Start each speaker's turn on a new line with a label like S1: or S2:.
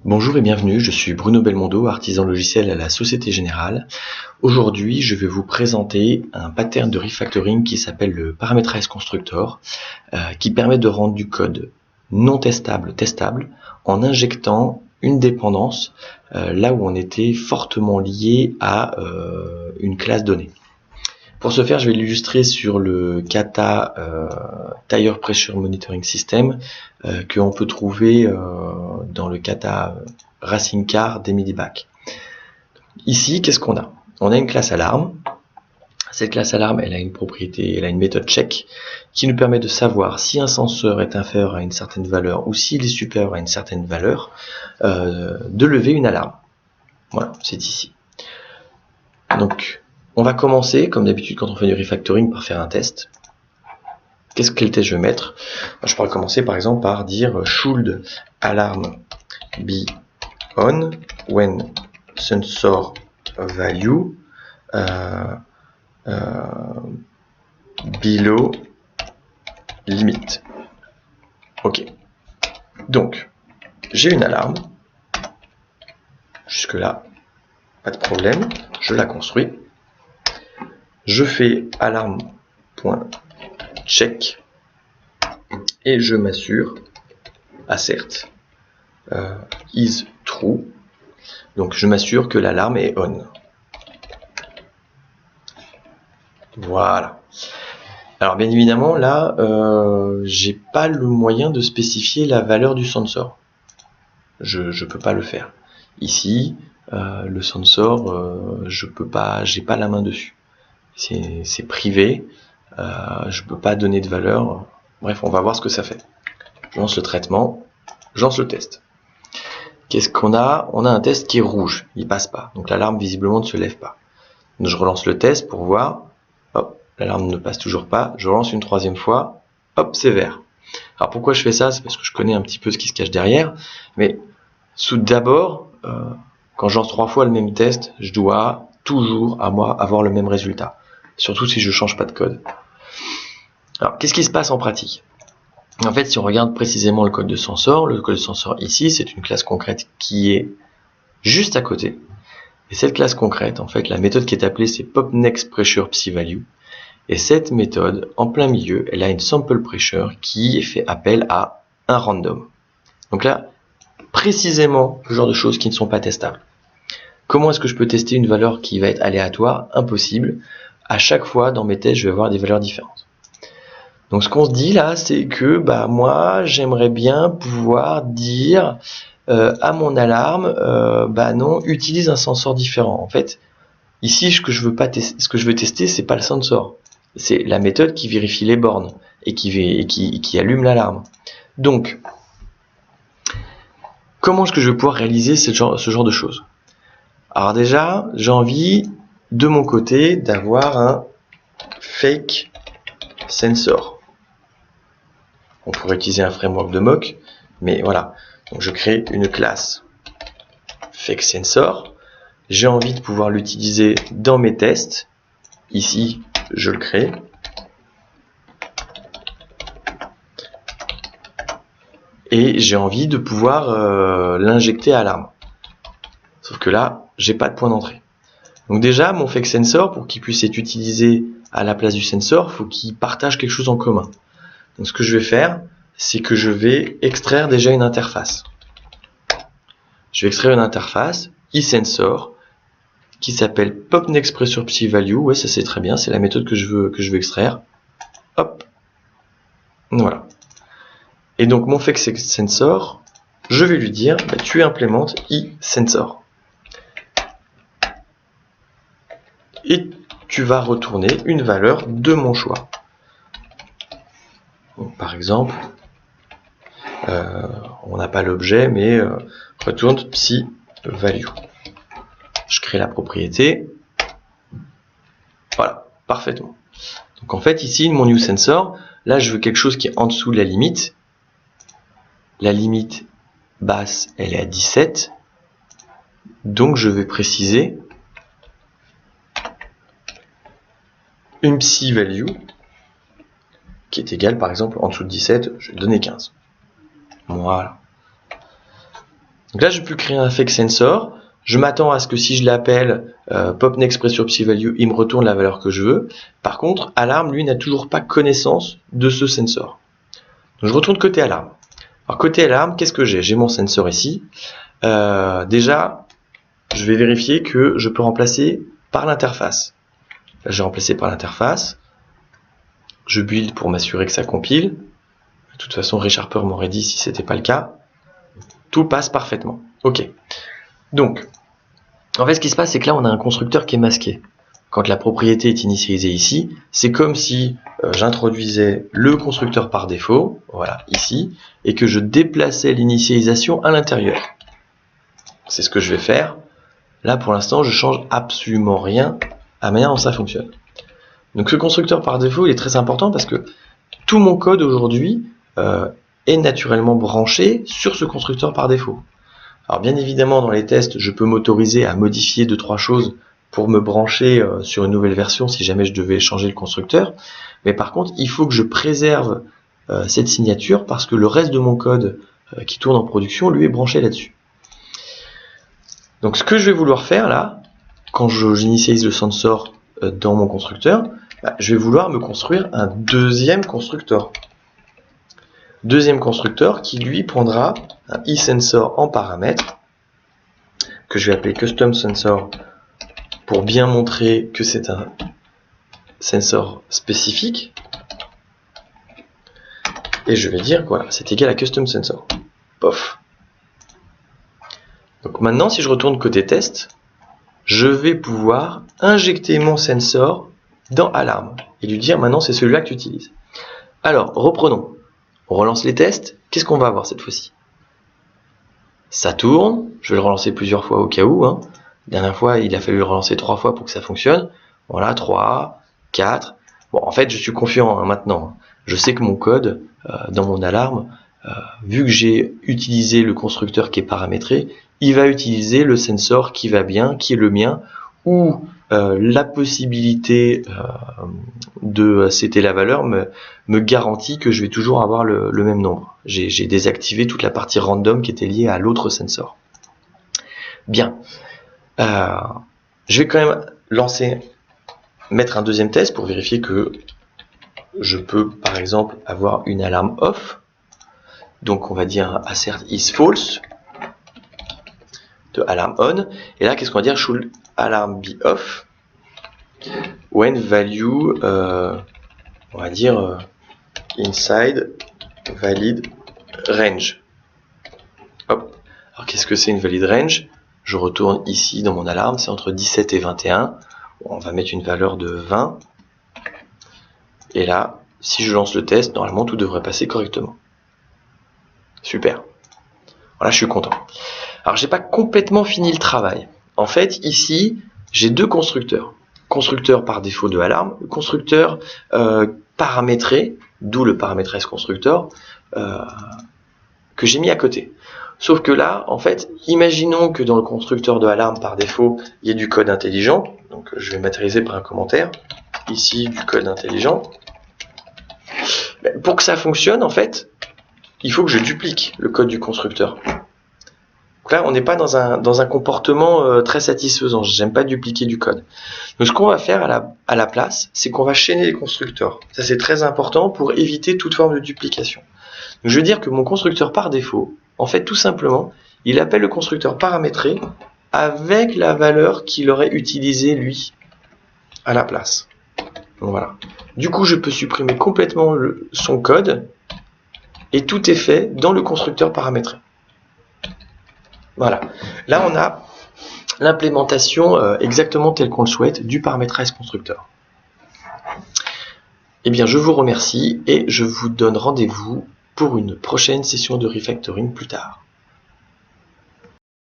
S1: Bonjour et bienvenue, je suis Bruno Belmondo, artisan logiciel à la Société Générale. Aujourd'hui, je vais vous présenter un pattern de refactoring qui s'appelle le parametrize constructor, qui permet de rendre du code non testable testable en injectant une dépendance là où on était fortement lié à une classe donnée. Pour ce faire, je vais l'illustrer sur le kata Tire Pressure Monitoring System que on peut trouver dans le kata Racing Car d'Emily Bach. Ici, qu'est-ce qu'on a? On a une classe alarme. Cette classe alarme, elle a une propriété, elle a une méthode check qui nous permet de savoir si un senseur est inférieur à une certaine valeur ou s'il est supérieur à une certaine valeur, de lever une alarme. Voilà, c'est ici. Donc, on va commencer, comme d'habitude quand on fait du refactoring, par faire un test. Quel test je vais mettre? Je pourrais commencer par exemple par dire should alarm be on when sensor value below limit. Ok. Donc, j'ai une alarme. Jusque là, pas de problème. Je la construis. Je fais alarme.check et je m'assure assert is true. Donc je m'assure que l'alarme est on. Voilà. Alors bien évidemment là, j'ai pas le moyen de spécifier la valeur du sensor. Je peux pas le faire. Ici, le sensor, je peux pas, j'ai pas la main dessus. C'est privé. Je peux pas donner de valeur. Bref, on va voir ce que ça fait. Je lance le traitement, je lance le test. Qu'est-ce qu'on a? On a un test qui est rouge, il passe pas. Donc l'alarme visiblement ne se lève pas. Donc je relance le test pour voir. Hop, l'alarme ne passe toujours pas. Je relance une troisième fois. Hop, c'est vert. Alors pourquoi je fais ça? C'est parce que je connais un petit peu ce qui se cache derrière. Mais d'abord, quand je lance 3 fois le même test, je dois toujours avoir le même résultat. Surtout si je change pas de code. Alors qu'est-ce qui se passe en pratique? En fait, si on regarde précisément le code de sensor ici, c'est une classe concrète qui est juste à côté. Et cette classe concrète, en fait, la méthode qui est appelée, c'est popNextPressurePsyValue. Et cette méthode, en plein milieu, elle a une sample pressure qui fait appel à un random. Donc là, précisément le genre de choses qui ne sont pas testables. Comment est-ce que je peux tester une valeur qui va être aléatoire? Impossible. À chaque fois, dans mes tests, je vais avoir des valeurs différentes. Donc ce qu'on se dit là, c'est que moi, j'aimerais bien pouvoir dire à mon alarme, non, utilise un sensor différent. En fait, ici, ce que je veux tester, c'est pas le sensor, c'est la méthode qui vérifie les bornes et qui allume l'alarme. Donc, comment est-ce que je vais pouvoir réaliser ce genre de choses? Alors déjà, j'ai envie de mon côté d'avoir un fake sensor. On pourrait utiliser un framework de mock, mais voilà. Donc je crée une classe FakeSensor. J'ai envie de pouvoir l'utiliser dans mes tests. Ici, je le crée. Et j'ai envie de pouvoir l'injecter à alarme. Sauf que là, j'ai pas de point d'entrée. Donc déjà, mon FakeSensor, pour qu'il puisse être utilisé à la place du sensor, il faut qu'il partage quelque chose en commun. Donc ce que je vais faire, c'est que je vais extraire déjà une interface. Je vais extraire une interface eSensor qui s'appelle popNextPressurePsyValue. Ouais, ça c'est très bien, c'est la méthode que je veux extraire. Hop, voilà. Et donc mon FakeSensor, je vais lui dire, tu implémentes eSensor. Et tu vas retourner une valeur de mon choix. Donc, par exemple, on n'a pas l'objet, mais retourne PsyValue. Je crée la propriété. Voilà, parfaitement. Donc en fait, ici, mon newSensor, là, je veux quelque chose qui est en dessous de la limite. La limite basse, elle est à 17. Donc je vais préciser une PsyValue qui est égale, par exemple, en dessous de 17, je vais donner 15. Voilà. Donc là, je peux créer un fake sensor. Je m'attends à ce que si je l'appelle popNextPreSurPCValue, il me retourne la valeur que je veux. Par contre, Alarm, lui, n'a toujours pas connaissance de ce sensor. Donc je retourne côté Alarm. Alors côté Alarm, qu'est-ce que j'ai? J'ai mon sensor ici. Déjà, je vais vérifier que je peux remplacer par l'interface. Là, j'ai remplacé par l'interface. Je build pour m'assurer que ça compile. De toute façon, ReSharper m'aurait dit si c'était pas le cas. Tout passe parfaitement. Ok. Donc, en fait, ce qui se passe, c'est que là, on a un constructeur qui est masqué. Quand la propriété est initialisée ici, c'est comme si j'introduisais le constructeur par défaut, voilà, ici, et que je déplaçais l'initialisation à l'intérieur. C'est ce que je vais faire. Là, pour l'instant, je change absolument rien à la manière dont ça fonctionne. Donc, ce constructeur par défaut, il est très important parce que tout mon code aujourd'hui est naturellement branché sur ce constructeur par défaut. Alors bien évidemment, dans les tests, je peux m'autoriser à modifier 2-3 choses pour me brancher sur une nouvelle version si jamais je devais changer le constructeur. Mais par contre, il faut que je préserve cette signature parce que le reste de mon code qui tourne en production, lui, est branché là-dessus. Donc ce que je vais vouloir faire là, quand j'initialise le sensor dans mon constructeur, je vais vouloir me construire un deuxième constructeur. Deuxième constructeur qui lui prendra un eSensor en paramètre que je vais appeler custom sensor pour bien montrer que c'est un sensor spécifique. Et je vais dire quoi, c'est égal à custom sensor. Pof. Donc maintenant, si je retourne côté test, je vais pouvoir injecter mon sensor dans Alarm et lui dire maintenant c'est celui-là que tu utilises. Alors, reprenons. On relance les tests. Qu'est-ce qu'on va avoir cette fois-ci? Ça tourne. Je vais le relancer plusieurs fois au cas où. La dernière fois, il a fallu le relancer 3 fois pour que ça fonctionne. Voilà, 3, 4. Bon, en fait, je suis confiant maintenant. Je sais que mon code, dans mon alarme, vu que j'ai utilisé le constructeur qui est paramétré, il va utiliser le sensor qui va bien, qui est le mien, ou la possibilité de setter la valeur me garantit que je vais toujours avoir le même nombre. J'ai désactivé toute la partie random qui était liée à l'autre sensor. Bien. Je vais quand même mettre un deuxième test pour vérifier que je peux par exemple avoir une alarme off. Donc on va dire assert is false de alarm on. Et là, qu'est-ce qu'on va dire? Should alarm be off when value, on va dire inside valid range. Hop. Alors qu'est-ce que c'est une valid range? Je retourne ici dans mon alarme, c'est entre 17 et 21. Bon, on va mettre une valeur de 20. Et là, si je lance le test, normalement tout devrait passer correctement. Super. Voilà, je suis content. Alors, j'ai pas complètement fini le travail. En fait, ici, j'ai deux constructeurs. Constructeur par défaut de alarme, constructeur paramétré, d'où le paramétrage constructeur, que j'ai mis à côté. Sauf que là, en fait, imaginons que dans le constructeur de alarme par défaut, il y ait du code intelligent. Donc, je vais matérialiser par un commentaire. Ici, du code intelligent. Mais pour que ça fonctionne, en fait, il faut que je duplique le code du constructeur. Donc là, on n'est pas dans un comportement très satisfaisant. J'aime pas dupliquer du code. Donc, ce qu'on va faire à la place, c'est qu'on va chaîner les constructeurs. Ça, c'est très important pour éviter toute forme de duplication. Donc, je veux dire que mon constructeur par défaut, en fait, tout simplement, il appelle le constructeur paramétré avec la valeur qu'il aurait utilisée, lui, à la place. Donc, voilà. Du coup, je peux supprimer complètement son code et tout est fait dans le constructeur paramétré. Voilà. Là, on a l'implémentation exactement telle qu'on le souhaite du paramétrage constructeur. Eh bien, je vous remercie et je vous donne rendez-vous pour une prochaine session de refactoring plus tard.